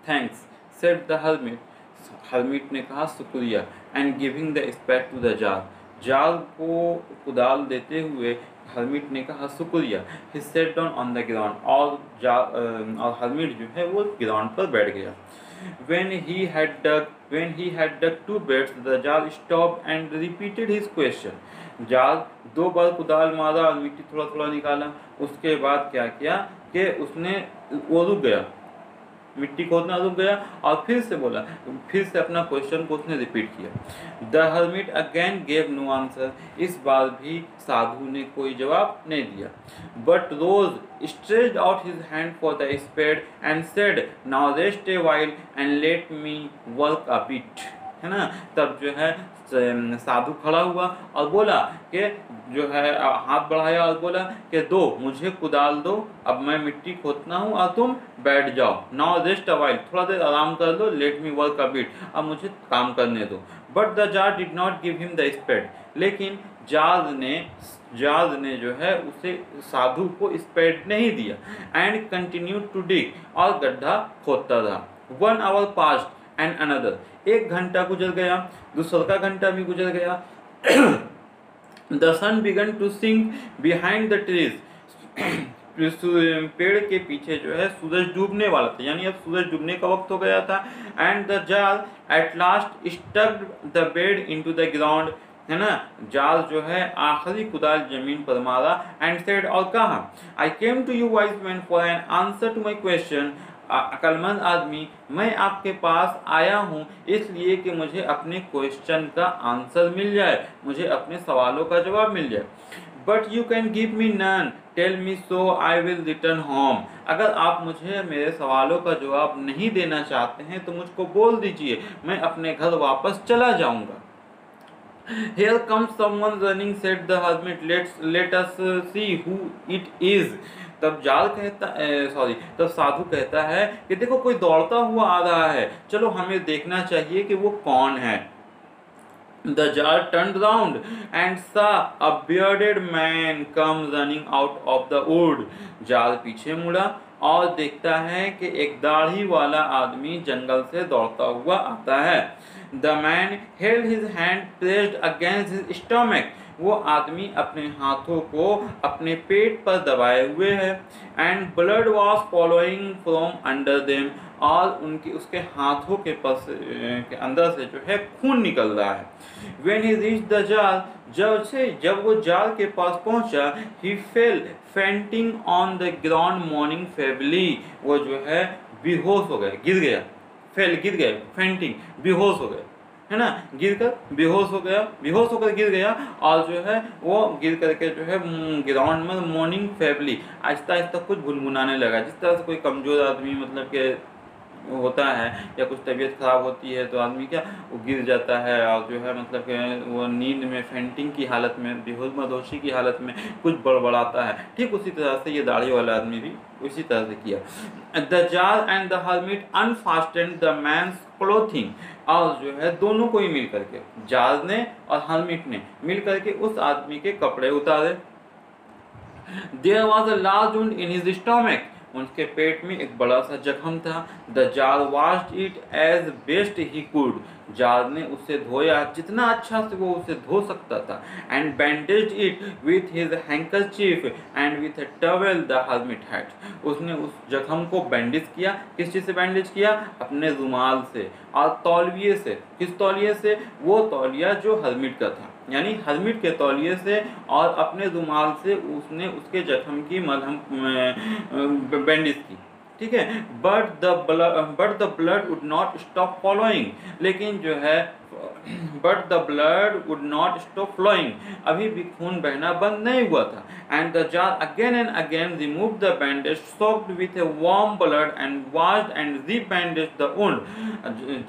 Thanks said the hermit, hermit ने कहा शुक्रिया, and giving the spade to the tsar, tsar को कुदाल देते हुए हर्मिट ने कहा शुक्रिया। He sat down on the ground, और हर्मिट जो है वो ग्राउंड पर बैठ गया। When he had dug 2 beds, the jar stopped and repeated his question. Jar 2 बार कुदाल मारा और मिट्टी थोड़ा थोड़ा निकाला। उसके बाद क्या किया कि उसने वो रुक गया, मिट्टी खोदना रुक गया और फिर से बोला, फिर से अपना क्वेश्चन को उसने रिपीट किया। The hermit again gave no answer, इस बार भी साधु ने कोई जवाब नहीं दिया। But rose stretched out his hand for the spade and said, now rest a while and let me work a bit, है ना। तब जो है साधु खड़ा हुआ और बोला कि जो है हाथ बढ़ाया और बोला कि दो, मुझे कुदाल दो, अब मैं मिट्टी खोदना हूँ और तुम बैठ जाओ। नाउ रेस्ट अ वाइल, थोड़ा देर आराम कर लो, let me work a bit, अब मुझे काम करने दो। But the tsar did not give him the spade, लेकिन जार ने जो है उसे साधु को स्पेड नहीं दिया। एंड कंटिन्यू टू डिग, और गड्ढा खोदता रहा। 1 hour passed एंड अनदर, 1 घंटा गुजर गया, दूसरा घंटा भी गुजर गया। The sun began to sink behind the trees, पेड़ के पीछे जो है सूरज डूबने वाला था, यानी अब सूरज डूबने का वक्त हो गया था। And the jar at last स्टक्ड the bed into the ground, है ना। जाल जो है आखिरी कुदाल जमीन पर मारा। एंड सेड, और कहा, I came to you wise man for an answer to my question, अक्लमंद आदमी, मैं आपके पास आया हूँ इसलिए कि मुझे अपने क्वेश्चन का आंसर मिल जाए, मुझे अपने सवालों का जवाब मिल जाए। But you can give me none, tell me so I will return home, अगर आप मुझे मेरे सवालों का जवाब नहीं देना चाहते हैं तो मुझको बोल दीजिए, मैं अपने घर वापस चला जाऊंगा। Here comes someone running, said the hermit. Let us see who it is. तब तब साधु कहता है कि देखो कोई दौड़ता हुआ आ रहा है, चलो हमें देखना चाहिए कि वो कौन है। The jar turned round and saw a bearded man come running out of the wood. Jar पीछे मुड़ा और देखता है कि एक दाढ़ी वाला आदमी जंगल से दौड़ता हुआ आता है। The man held his hand pressed against his stomach. वो आदमी अपने हाथों को अपने पेट पर दबाए हुए है। And blood was following from under them, और उसके हाथों के अंदर से जो है खून निकल रहा है। When he reached the jar, जब वो जार के पास पहुंचा, he fell fainting on the ground mourning feebly. वो जो है बेहोश हो गया, गिर गया, गिर गए, फेंटिंग, बेहोश हो गए, है ना, गिरकर बेहोश हो गया, बेहोश होकर गिर गया। और जो है वो गिर करके जो है ग्राउंड में मॉर्निंग फेबली, आहिस्ता आहिस्ता कुछ भुनभुनाने लगा, जिस तरह से कोई कमजोर आदमी मतलब के होता है या कुछ तबीयत खराब होती है तो आदमी क्या वो गिर जाता है और जो है मतलब कि वो नींद में फेंटिंग की हालत में, बेहोश मदहोशी की हालत में कुछ बड़बड़ाता है। ठीक उसी तरह से ये दाढ़ी वाला आदमी भी उसी तरह से किया। The tsar and the hermit unfastened the man's clothing, और जो है दोनों को ही मिल करके, जार ने और हर्मिट ने मिल करके उस आदमी के कपड़े उतारे। There was a large wound in his stomach, उनके पेट में एक बड़ा सा जख्म था। The jar washed it as best he could, jar ने उसे धोया जितना अच्छा से वो उसे धो सकता था। And bandaged it with his handkerchief and with a towel the hermit had, उसने उस जख्म को बैंडेज किया। किस चीज़ से बैंडेज किया? अपने रुमाल से और तौलिए से। किस तौलिए से? वो तौलिया जो हर्मिट का था, यानी हर्मिट के तौलिए से और अपने रुमाल से उसने उसके जख्म की मलहम बैंडेज की। ठीक है। But the blood would not stop following, लेकिन जो है but the blood would not stop flowing, अभी भी खून बहना बंद नहीं हुआ था। And the tsar again and again remove the bandage soaked with a warm blood and washed and rebandage the wound,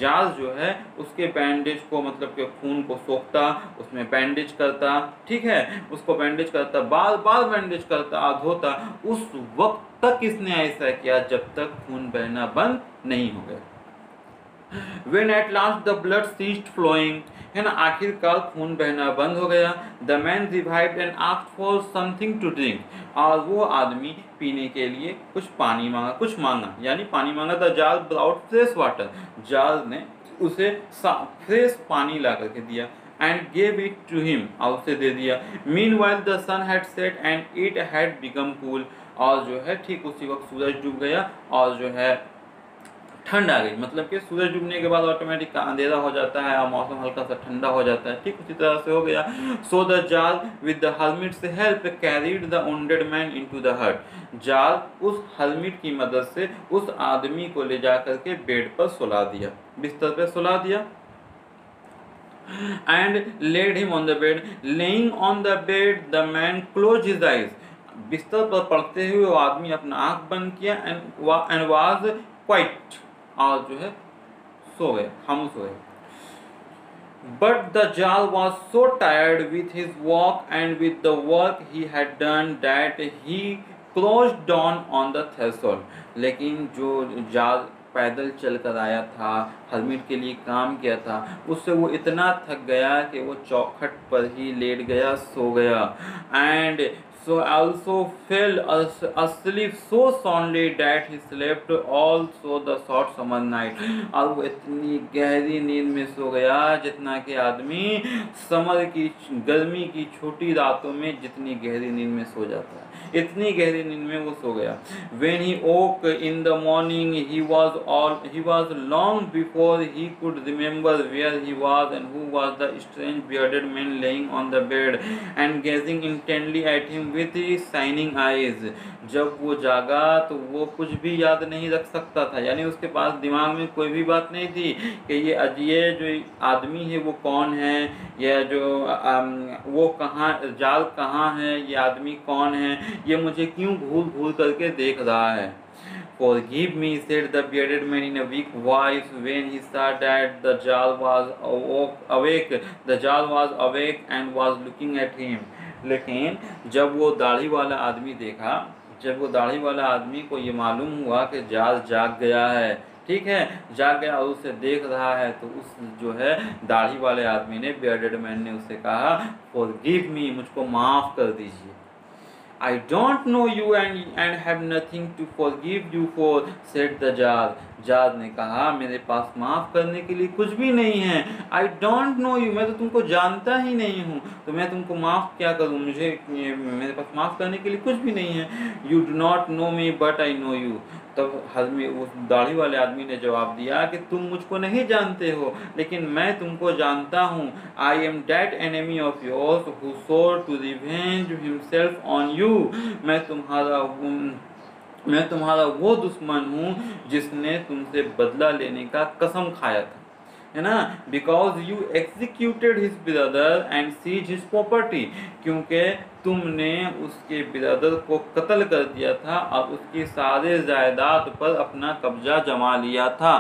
tsar जो है उसके बैंडेज को मतलब के खून को सोखता, उसमें बैंडेज करता, ठीक है, उसको बैंडेज करता, बार बार बैंडेज करता, धोता। उस वक्त तक इसने ऐसा किया जब तक खून बहना बंद नहीं हो गया। When at last the blood ceased flowing, है ना, आखिरकार खून बहना बंद हो गया. The man revived and asked for something to drink. और वो आदमी पीने के लिए कुछ पानी मांगा, कुछ मांगा, यानी पानी मांगा. The jar brought fresh water. Jar ने उसे फ्रेश पानी ला करके दिया. And gave it to him, और उसे दे दिया. Meanwhile the sun had set and it had become cool. और जो है ठीक उसी वक्त सूरज डूब गया और जो है ठंड आ गई. मतलब कि सूरज डूबने के बाद ऑटोमेटिक अंधेरा हो जाता है और मौसम हल्का सा ठंडा हो जाता है. ठीक उसी तरह से हो गया. So the jar with the hermits help carried the wounded man into the हट. जार उस हर्मिट की मदद से उस आदमी को ले जा करके बेड पर सुला दिया, बिस्तर पर सुला दिया. And laid him on the bed. Laying on the bed, the man closed his eyes. बिस्तर पर पड़ते हुए वो आदमी अपना आंख बंद किया and was quiet. और जो है सो गया, खामोश हो गया. But the jar was so tired with his walk and with the work he had done that he crouched down on the threshold. लेकिन जो जार पैदल चल कर आया था, हर्मिट के लिए काम किया था, उससे वो इतना थक गया कि वो चौखट पर ही लेट गया, सो गया. And so also fell asleep so soundly that he slept all through the short summer night. और वो इतनी गहरी नींद में सो गया जितना कि आदमी समर की गर्मी की छोटी रातों में जितनी गहरी नींद में सो जाता है, इतनी गहरी नींद में वो सो गया. When he woke in the morning he was long before he could remember where he was and who was the strange bearded man laying on the bed and gazing intently at him with shining eyes. जब वो जागा तो वो कुछ भी याद नहीं रख सकता था, यानी उसके पास दिमाग में कोई भी बात नहीं थी कि ये जो आदमी है वो कौन है, या जो वो कहाँ, जाल कहाँ है, ये आदमी कौन है, ये मुझे क्यों घूर घूर करके देख रहा है. Forgive me, said the bearded man in a weak voice when he saw that the jar was awake. The jar was awake and was looking at him. लेकिन जब वो दाढ़ी वाला आदमी देखा, जब वो दाढ़ी वाला आदमी को ये मालूम हुआ कि जार जाग गया है, ठीक है, जाग गया और उसे देख रहा है, तो उस जो है दाढ़ी वाले आदमी ने, बियर्डेड मैन ने उससे कहा, फॉरगिव मी, मुझको माफ़ कर दीजिए. I don't know you and have nothing to forgive you for, said the jar. Jar ने कहा, मेरे पास माफ़ करने के लिए कुछ भी नहीं है. I don't know you, मैं तो तुमको जानता ही नहीं हूँ, तो मैं तुमको माफ़ क्या करूँ, मेरे पास माफ़ करने के लिए कुछ भी नहीं है. You do not know me but I know you. तब उस दाढ़ी वाले आदमी ने जवाब दिया कि तुम मुझको नहीं जानते हो, लेकिन मैं तुमको जानता हूँ. I am that enemy of yours who swore to revenge himself on you. मैं तुम्हारा वो दुश्मन हूँ जिसने तुमसे बदला लेने का कसम खाया था, है ना. Because you executed his brother and seized his property. क्योंकि तुमने उसके ब्रदर को कत्ल कर दिया था और उसकी सारे जायदाद पर अपना कब्जा जमा लिया था.